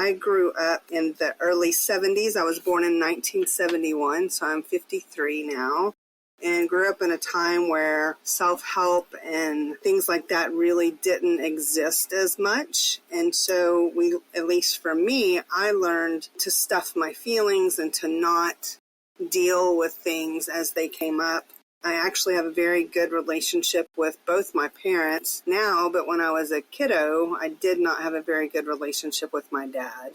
I grew up in the early 70s. I was born in 1971, so I'm 53 now, and grew up in a time where self-help and things like that really didn't exist as much. And so at least for me, I learned to stuff my feelings and to not deal with things as they came up. I actually have a very good relationship with both my parents now, but when I was a kiddo, I did not have a very good relationship with my dad.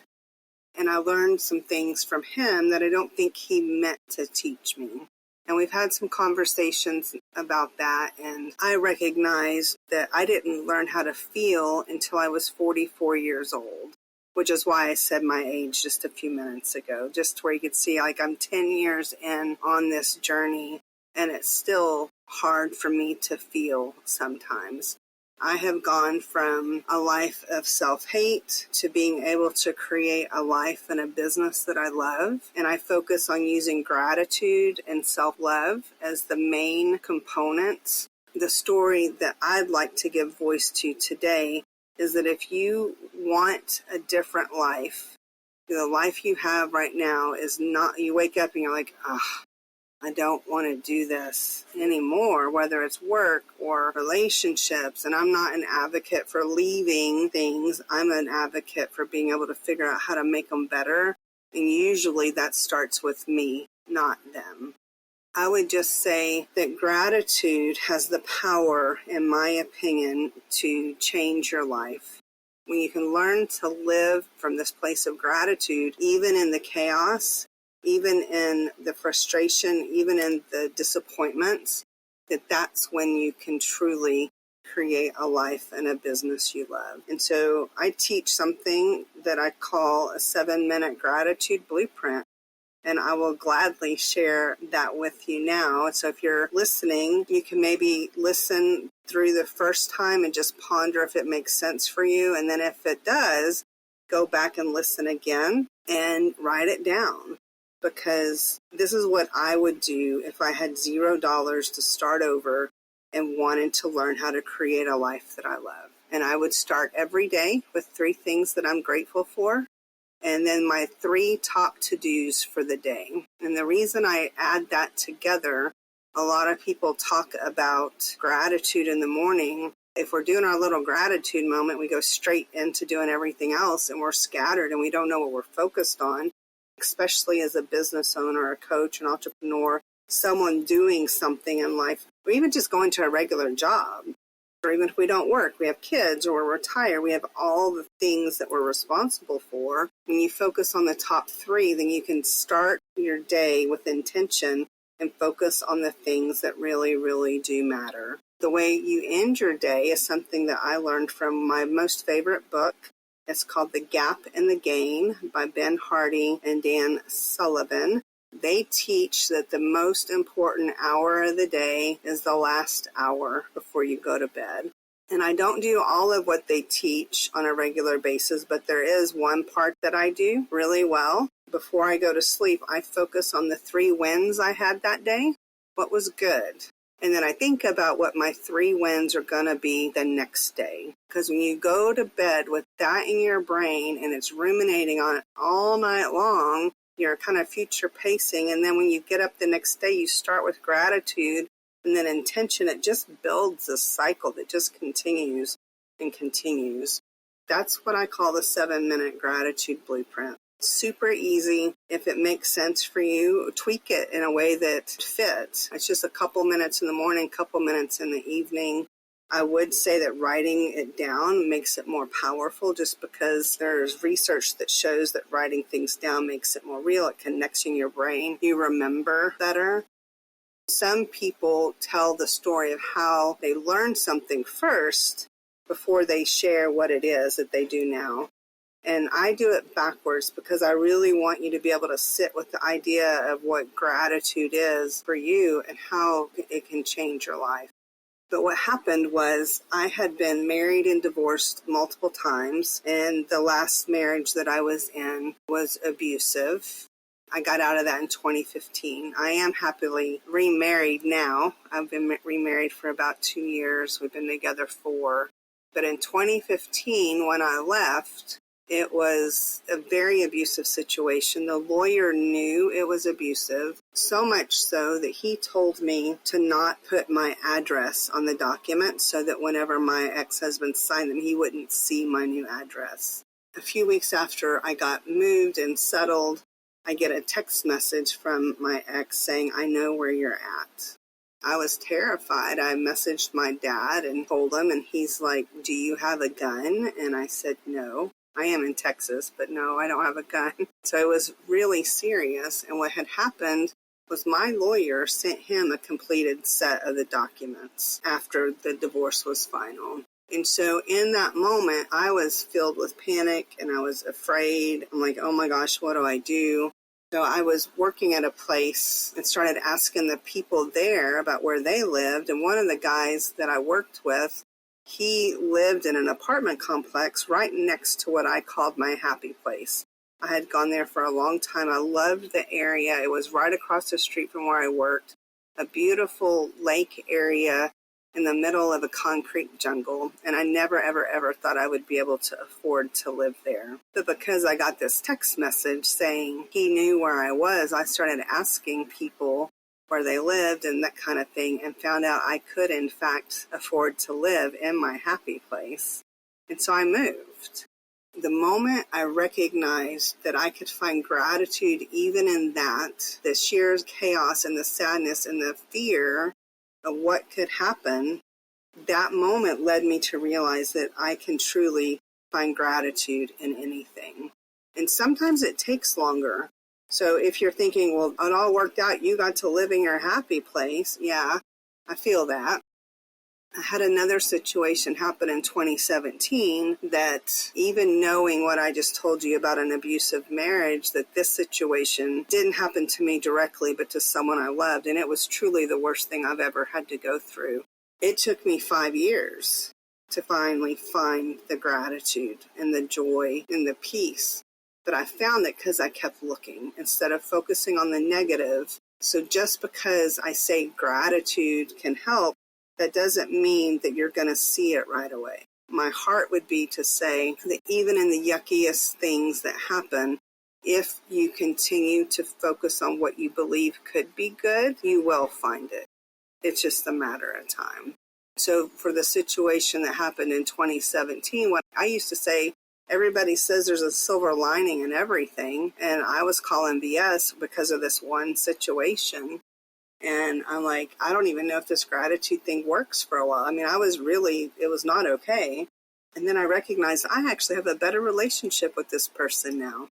And I learned some things from him that I don't think he meant to teach me. And we've had some conversations about that, and I recognize that I didn't learn how to feel until I was 44 years old, which is why I said my age just a few minutes ago, just where you could see like I'm 10 years in on this journey. And it's still hard for me to feel sometimes. I have gone from a life of self-hate to being able to create a life and a business that I love. And I focus on using gratitude and self-love as the main components. The story that I'd like to give voice to today is that if you want a different life, the life you have right now is not, you wake up and you're like, I don't want to do this anymore, whether it's work or relationships. And I'm not an advocate for leaving things. I'm an advocate for being able to figure out how to make them better. And usually that starts with me, not them. I would just say that gratitude has the power, in my opinion, to change your life. When you can learn to live from this place of gratitude, even in the chaos, even in the frustration, even in the disappointments, that's when you can truly create a life and a business you love. And so I teach something that I call a 7-minute gratitude blueprint. And I will gladly share that with you now. So if you're listening, you can maybe listen through the first time and just ponder if it makes sense for you. And then if it does, go back and listen again and write it down. Because this is what I would do if I had $0 to start over and wanted to learn how to create a life that I love. And I would start every day with 3 things that I'm grateful for, and then my 3 top to-dos for the day. And the reason I add that together, a lot of people talk about gratitude in the morning. If we're doing our little gratitude moment, we go straight into doing everything else, and we're scattered and we don't know what we're focused on. Especially as a business owner, a coach, an entrepreneur, someone doing something in life, or even just going to a regular job, or even if we don't work, we have kids or we're retired, we have all the things that we're responsible for. When you focus on the top 3, then you can start your day with intention and focus on the things that really, really do matter. The way you end your day is something that I learned from my most favorite book. It's called The Gap and the Gain by Ben Hardy and Dan Sullivan. They teach that the most important hour of the day is the last hour before you go to bed. And I don't do all of what they teach on a regular basis, but there is one part that I do really well. Before I go to sleep, I focus on the 3 wins I had that day. What was good? And then I think about what my 3 wins are going to be the next day. Because when you go to bed with that in your brain and it's ruminating on it all night long, you're kind of future pacing. And then when you get up the next day, you start with gratitude and then intention. It just builds a cycle that just continues and continues. That's what I call the 7-minute gratitude blueprint. Super easy. If it makes sense for you, tweak it in a way that fits. It's just a couple minutes in the morning, couple minutes in the evening. I would say that writing it down makes it more powerful just because there's research that shows that writing things down makes it more real. It connects in your brain. You remember better. Some people tell the story of how they learned something first before they share what it is that they do now. And I do it backwards because I really want you to be able to sit with the idea of what gratitude is for you and how it can change your life. But what happened was I had been married and divorced multiple times, and the last marriage that I was in was abusive. I got out of that in 2015. I am happily remarried now. I've been remarried for about 2 years. We've been together 4. But in 2015, when I left, It was a very abusive situation. The lawyer knew it was abusive, so much so that he told me to not put my address on the document so that whenever my ex-husband signed them, he wouldn't see my new address. A few weeks after I got moved and settled, I get a text message from my ex saying, "I know where you're at." I was terrified. I messaged my dad and told him, and he's like, "Do you have a gun?" And I said, "No. I am in Texas, but no, I don't have a gun." So it was really serious. And what had happened was my lawyer sent him a completed set of the documents after the divorce was final. And so in that moment, I was filled with panic and I was afraid. I'm like, oh my gosh, what do I do? So I was working at a place and started asking the people there about where they lived. And one of the guys that I worked with, he lived in an apartment complex right next to what I called my happy place. I had gone there for a long time. I loved the area. It was right across the street from where I worked, a beautiful lake area in the middle of a concrete jungle. And I never, ever, ever thought I would be able to afford to live there. But because I got this text message saying he knew where I was, I started asking people where they lived and that kind of thing, and found out I could, in fact, afford to live in my happy place. And so I moved. The moment I recognized that I could find gratitude even in that, the sheer chaos and the sadness and the fear of what could happen, that moment led me to realize that I can truly find gratitude in anything. And sometimes it takes longer. So if you're thinking, well, it all worked out, you got to live in your happy place. Yeah, I feel that. I had another situation happen in 2017 that, even knowing what I just told you about an abusive marriage, that this situation didn't happen to me directly, but to someone I loved. And it was truly the worst thing I've ever had to go through. It took me 5 years to finally find the gratitude and the joy and the peace. But I found that because I kept looking instead of focusing on the negative. So just because I say gratitude can help, that doesn't mean that you're going to see it right away. My heart would be to say that even in the yuckiest things that happen, if you continue to focus on what you believe could be good, you will find it. It's just a matter of time. So for the situation that happened in 2017, what I used to say, everybody says there's a silver lining in everything, and I was calling BS because of this one situation. And I'm like, I don't even know if this gratitude thing works for a while. I mean, it was not okay. And then I recognized I actually have a better relationship with this person now.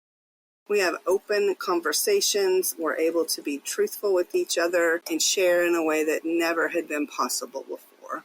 We have open conversations. We're able to be truthful with each other and share in a way that never had been possible before.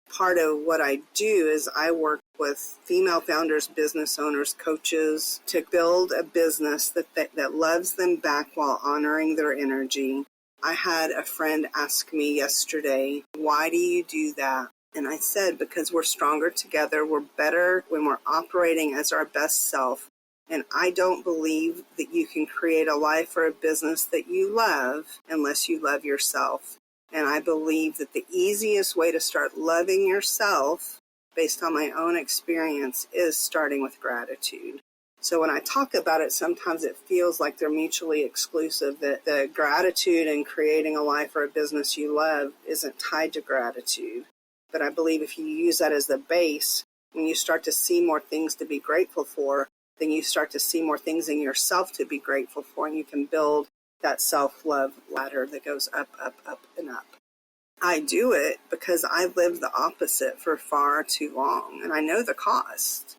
Part of what I do is I work with female founders, business owners, coaches to build a business that loves them back while honoring their energy. I had a friend ask me yesterday, why do you do that? And I said, because we're stronger together. We're better when we're operating as our best self. And I don't believe that you can create a life or a business that you love unless you love yourself. And I believe that the easiest way to start loving yourself, based on my own experience, is starting with gratitude. So when I talk about it, sometimes it feels like they're mutually exclusive, that the gratitude in creating a life or a business you love isn't tied to gratitude. But I believe if you use that as the base, when you start to see more things to be grateful for, then you start to see more things in yourself to be grateful for, and you can build that self-love ladder that goes up, up, up, and up. I do it because I lived the opposite for far too long, and I know the cost.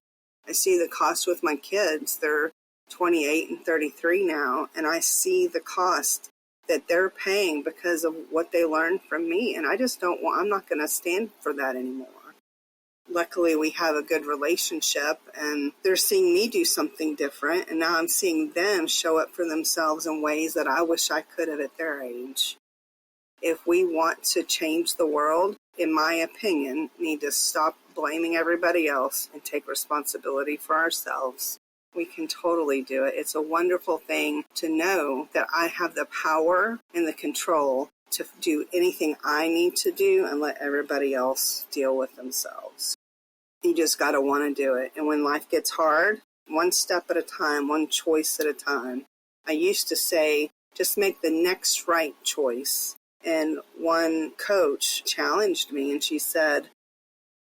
I see the cost with my kids. They're 28 and 33 now, and I see the cost that they're paying because of what they learned from me, and I'm not going to stand for that anymore. Luckily, we have a good relationship, and they're seeing me do something different, and now I'm seeing them show up for themselves in ways that I wish I could have at their age. If we want to change the world, in my opinion, need to stop blaming everybody else and take responsibility for ourselves. We can totally do it. It's a wonderful thing to know that I have the power and the control to do anything I need to do and let everybody else deal with themselves. You just got to want to do it. And when life gets hard, one step at a time, one choice at a time. I used to say, just make the next right choice. And one coach challenged me and she said,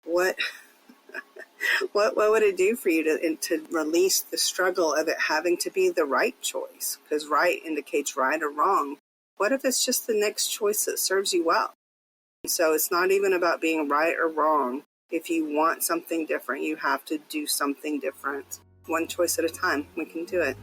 what would it do for you to release the struggle of it having to be the right choice? Because right indicates right or wrong. What if it's just the next choice that serves you well? So it's not even about being right or wrong. If you want something different, you have to do something different. One choice at a time. We can do it.